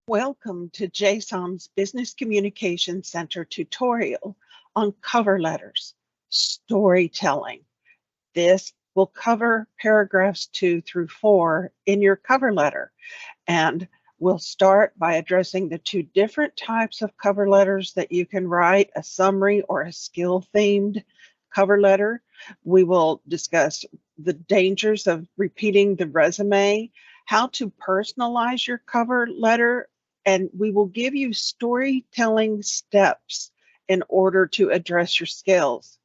Welcome to JSOM's Business Communication Center tutorial on cover letters, storytelling. This will cover paragraphs 2 through 4 in your cover letter, and we'll start by addressing the two different types of cover letters that you can write, a summary or a skill-themed cover letter. We will discuss the dangers of repeating the resume, how to personalize your cover letter, and we will give you storytelling steps in order to address your skills.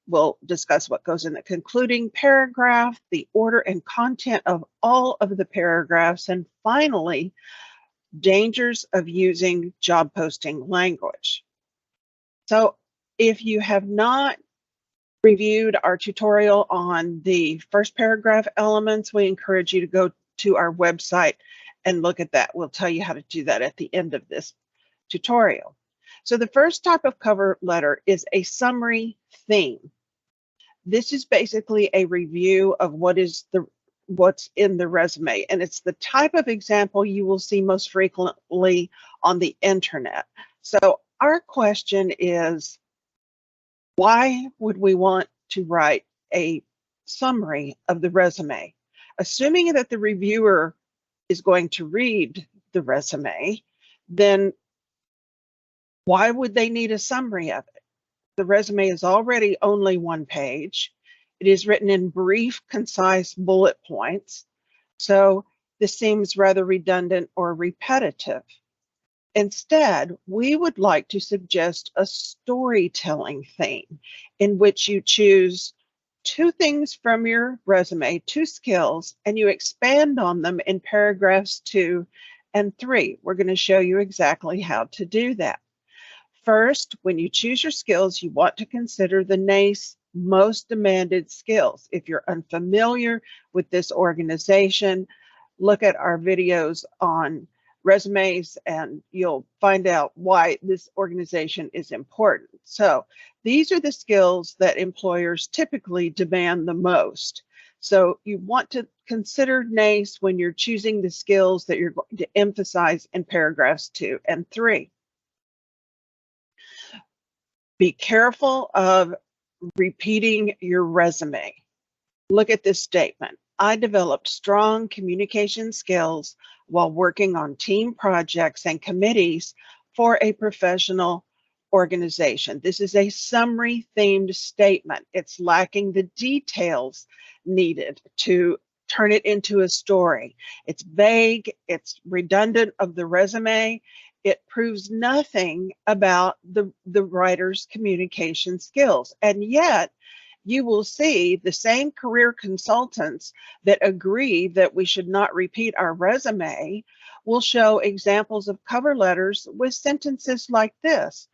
We'll discuss what goes in the concluding paragraph, the order and content of all of the paragraphs, and finally, dangers of using job posting language. So if you have not reviewed our tutorial on the first paragraph elements, we encourage you to go to our website and look at that. We'll tell you how to do that at the end of this tutorial. So the first type of cover letter is a summary theme. This is basically a review of what's in the resume, and it's the type of example you will see most frequently on the internet. So our question is, why would we want to write a summary of the resume? Assuming that the reviewer is going to read the resume, then why would they need a summary of it? The resume is already only one page. It is written in brief, concise bullet points. So this seems rather redundant or repetitive. Instead, we would like to suggest a storytelling theme in which you choose two things from your resume, two skills, and you expand on them in paragraphs 2 and 3. We're going to show you exactly how to do that. First, when you choose your skills, you want to consider the NACE most demanded skills. If you're unfamiliar with this organization, look at our videos on resumes and you'll find out why this organization is important. So these are the skills that employers typically demand the most. So you want to consider NACE when you're choosing the skills that you're going to emphasize in paragraphs 2 and 3. Be careful of repeating your resume. Look at this statement. I developed strong communication skills while working on team projects and committees for a professional organization. This is a summary themed statement. It's lacking the details needed to turn it into a story. It's vague, it's redundant of the resume. It proves nothing about the writer's communication skills. And yet, you will see the same career consultants that agree that we should not repeat our resume will show examples of cover letters with sentences like this.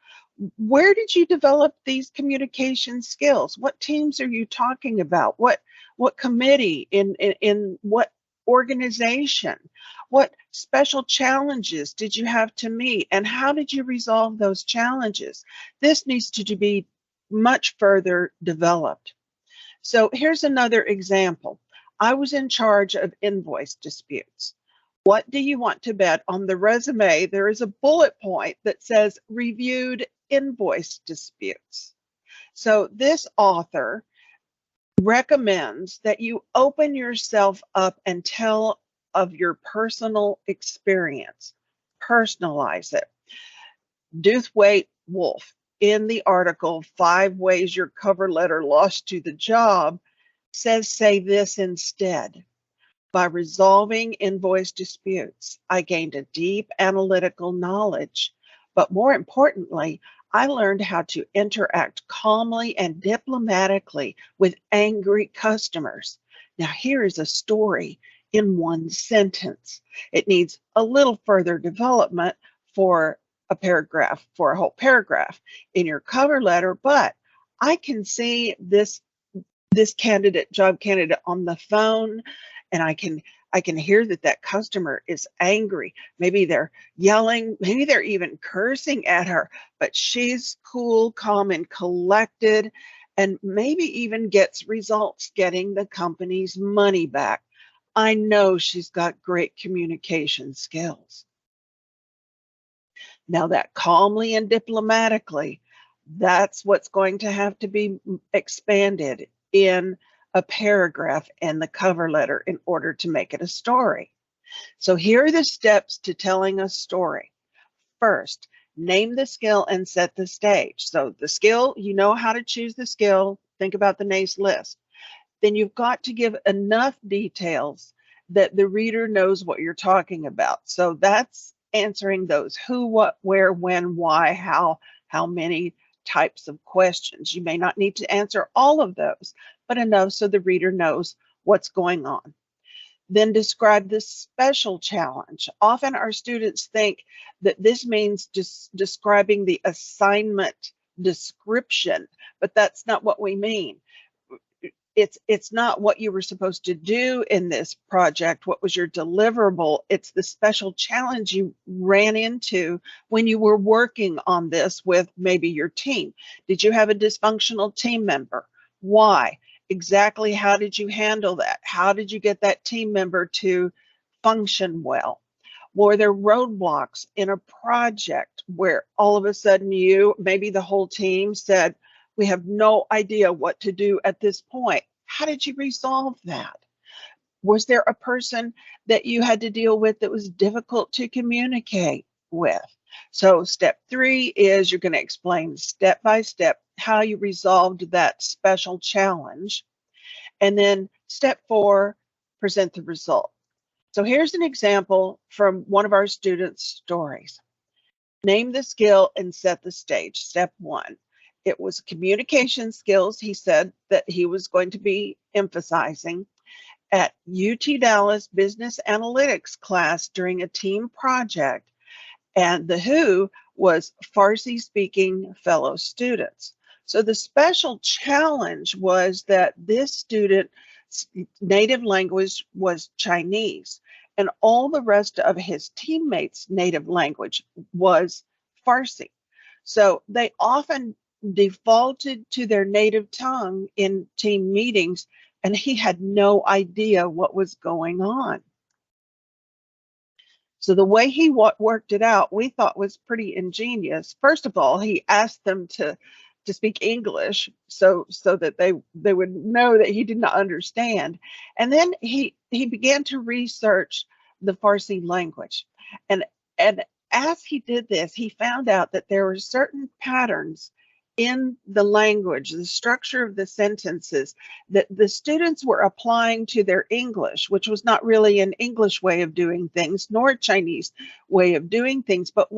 Where did you develop these communication skills? What teams are you talking about? What committee, in what organization? What special challenges did you have to meet, and how did you resolve those challenges? This needs to be much further developed. So here's another example. I was in charge of invoice disputes. What do you want to bet on the resume? There is a bullet point that says reviewed invoice disputes. So this author recommends that you open yourself up and tell of your personal experience. Personalize it. Dewthwaite Wolf, in the article 5 Ways Your Cover Letter Lost You the Job, says say this instead. By resolving invoice disputes, I gained a deep analytical knowledge, but more importantly, I learned how to interact calmly and diplomatically with angry customers. Now here is a story in one sentence. It needs a little further development for a paragraph, for a whole paragraph in your cover letter, but I can see this job candidate on the phone, and I can hear that customer is angry. Maybe they're yelling, maybe they're even cursing at her, but she's cool, calm, and collected, and maybe even gets results getting the company's money back. I know she's got great communication skills. Now that calmly and diplomatically, that's what's going to have to be expanded in a paragraph in the cover letter in order to make it a story. So here are the steps to telling a story. First, name the skill and set the stage. So the skill, you know how to choose the skill. Think about the NACE list. Then you've got to give enough details that the reader knows what you're talking about. So that's answering those who, what, where, when, why, how many types of questions. You may not need to answer all of those, but enough so the reader knows what's going on. Then describe the special challenge. Often our students think that this means just describing the assignment description, but that's not what we mean. It's not what you were supposed to do in this project, what was your deliverable. It's the special challenge you ran into when you were working on this with maybe your team. Did you have a dysfunctional team member? Why? Exactly how did you handle that? How did you get that team member to function well? Were there roadblocks in a project where all of a sudden you, maybe the whole team said, we have no idea what to do at this point? How did you resolve that? Was there a person that you had to deal with that was difficult to communicate with? So step 3 is you're going to explain step by step how you resolved that special challenge. And then step 4, present the result. So here's an example from one of our students' stories. Name the skill and set the stage. Step 1. It was communication skills, he said, that he was going to be emphasizing at UT Dallas Business Analytics class during a team project, and the who was Farsi-speaking fellow students. So the special challenge was that this student's native language was Chinese, and all the rest of his teammates' native language was Farsi. So they often defaulted to their native tongue in team meetings, and he had no idea what was going on. So the way he worked it out, we thought was pretty ingenious. First of all, he asked them to speak English so that they would know that he did not understand. And then he began to research the Farsi language. And as he did this, he found out that there were certain patterns in the language, the structure of the sentences that the students were applying to their English, which was not really an English way of doing things, nor a Chinese way of doing things. But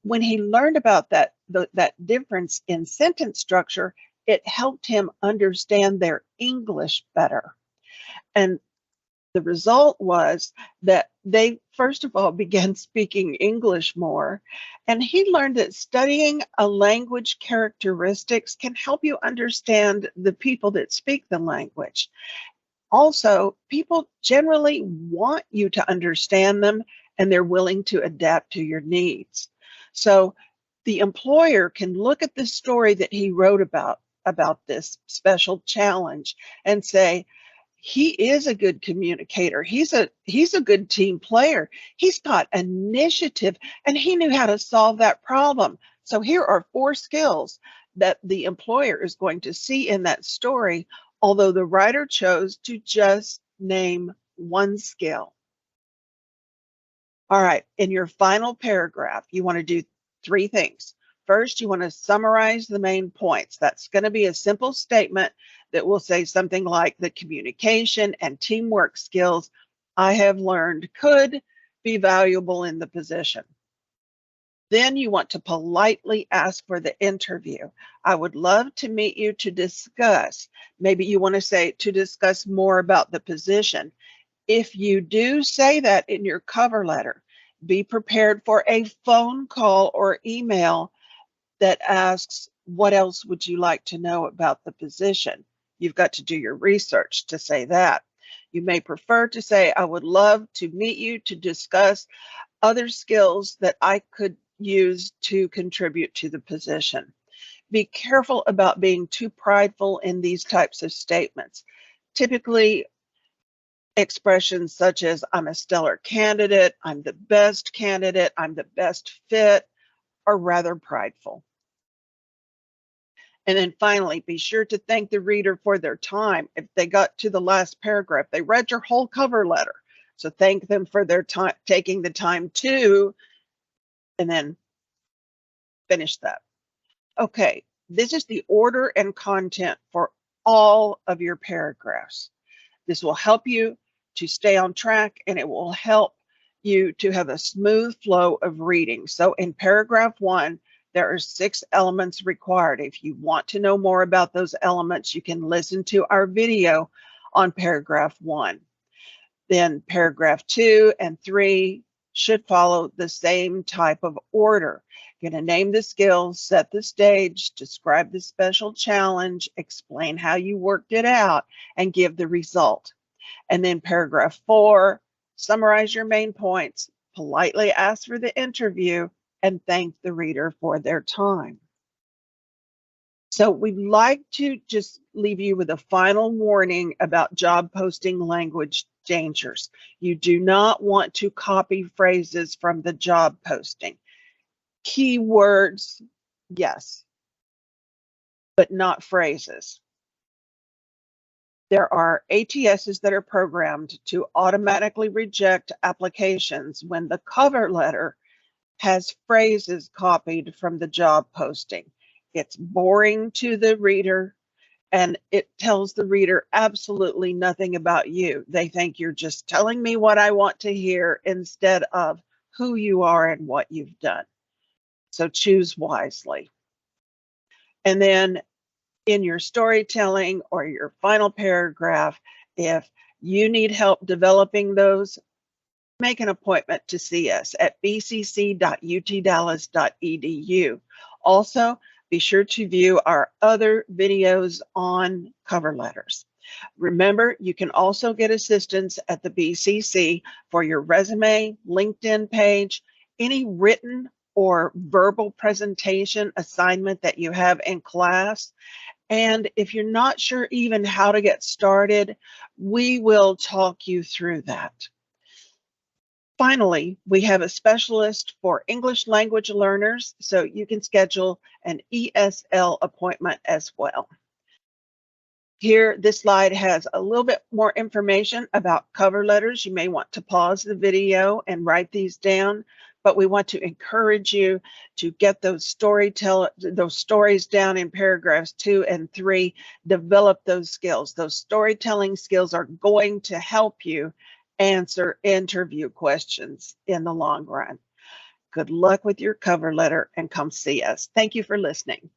when he learned about that difference in sentence structure, it helped him understand their English better. And the result was that they, first of all, began speaking English more. And he learned that studying a language characteristics can help you understand the people that speak the language. Also, people generally want you to understand them, and they're willing to adapt to your needs. So the employer can look at the story that he wrote about this special challenge and say, he is a good communicator. He's a good team player. He's got initiative, and he knew how to solve that problem. So here are 4 skills that the employer is going to see in that story, although the writer chose to just name 1 skill. All right, in your final paragraph, you want to do 3 things. First, you want to summarize the main points. That's going to be a simple statement that will say something like the communication and teamwork skills I have learned could be valuable in the position. Then you want to politely ask for the interview. I would love to meet you to discuss. Maybe you want to say to discuss more about the position. If you do say that in your cover letter, be prepared for a phone call or email that asks, what else would you like to know about the position? You've got to do your research to say that. You may prefer to say, I would love to meet you to discuss other skills that I could use to contribute to the position. Be careful about being too prideful in these types of statements. Typically, expressions such as I'm a stellar candidate, I'm the best fit, or rather prideful. And then finally, be sure to thank the reader for their time. If they got to the last paragraph, they read your whole cover letter. So thank them for their time, taking the time to, and then finish that. Okay, this is the order and content for all of your paragraphs. This will help you to stay on track, and it will help you to have a smooth flow of reading. So in paragraph 1, there are 6 elements required. If you want to know more about those elements, you can listen to our video on paragraph 1. Then paragraph 2 and 3 should follow the same type of order. You're going to name the skills, set the stage, describe the special challenge, explain how you worked it out, and give the result. And then paragraph 4, summarize your main points, politely ask for the interview, and thank the reader for their time. So we'd like to just leave you with a final warning about job posting language dangers. You do not want to copy phrases from the job posting. Keywords, yes, but not phrases. There are ATSs that are programmed to automatically reject applications when the cover letter has phrases copied from the job posting. It's boring to the reader, and it tells the reader absolutely nothing about you. They think you're just telling me what I want to hear instead of who you are and what you've done. So choose wisely. And then in your storytelling or your final paragraph, if you need help developing those, make an appointment to see us at bcc.utdallas.edu. Also, be sure to view our other videos on cover letters. Remember, you can also get assistance at the BCC for your resume, LinkedIn page, any written or verbal presentation assignment that you have in class. And if you're not sure even how to get started, we will talk you through that. Finally, we have a specialist for English language learners, so you can schedule an ESL appointment as well. Here, this slide has a little bit more information about cover letters. You may want to pause the video and write these down, but we want to encourage you to get those stories down in paragraphs 2 and 3, develop those skills. Those storytelling skills are going to help you answer interview questions in the long run. Good luck with your cover letter and come see us. Thank you for listening.